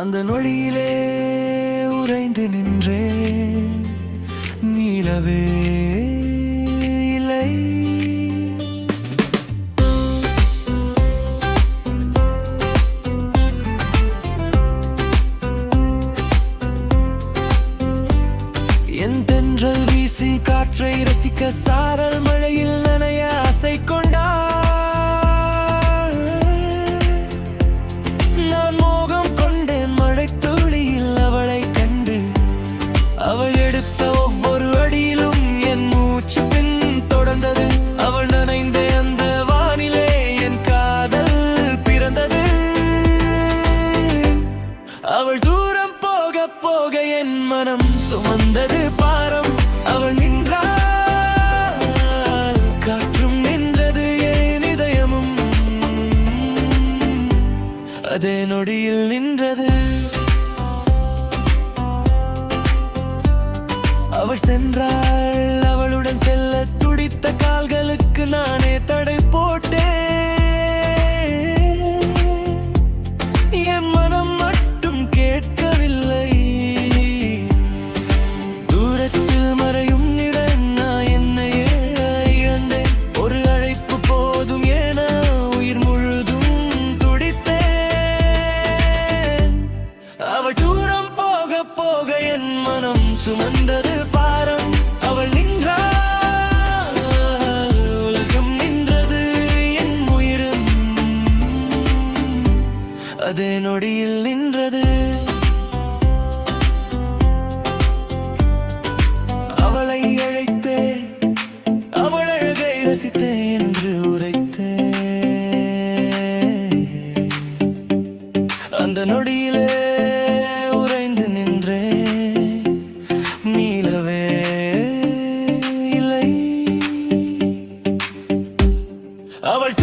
அந்த நொடியிலே உறைந்து நின்றே, மீளவே இல்லை. என் தென்றல் வீசி காற்றை ரசிக்க, சாரல் மழையில் நனைய ஆசை கொண்டாள். நான் மோகம் கொண்டேன் மழை துளியில் அவளை கண்டு. அவள் எடுத்த ஒவ்வொரு அடியிலும் என் மூச்சு பின் தொடர்ந்தது. அவள் நனைந்த அந்த வானிலே என் காதல் பிறந்தது. அவள் தூரம் போக போக என் மனம் சுமந்தது பாரம். அவள் நின்றாள், காற்றும் நின்றது, என் இதயமும் அதே நொடியில் நின்றது. அவள் சென்றாள், அவளுடன் செல்ல துடித்த கால்களுக்கு நானே தடை போட்டேன். என் மனம் மட்டும் கேட்கவில்லை. தூரத்தில் மறையும் நிழல், நான் என்னையே இழந்தேன். ஒரு அழைப்பு போதும் என உயிர் முழுதும் துடித்தேன். அவள் தூரம் போக போக என் மனம் சுமந்தது பாரம். அவள் நின்றாள், உலகம் நின்றது, என் உயிரும் அதே நொடியில் நின்றது. அவளை அழைத்தே, அவள் அழகை ரசித்தே என்று உரைத்தே. அந்த நொடியிலே உறைந்து நின்றே, மீளவே இல்லை. அவள்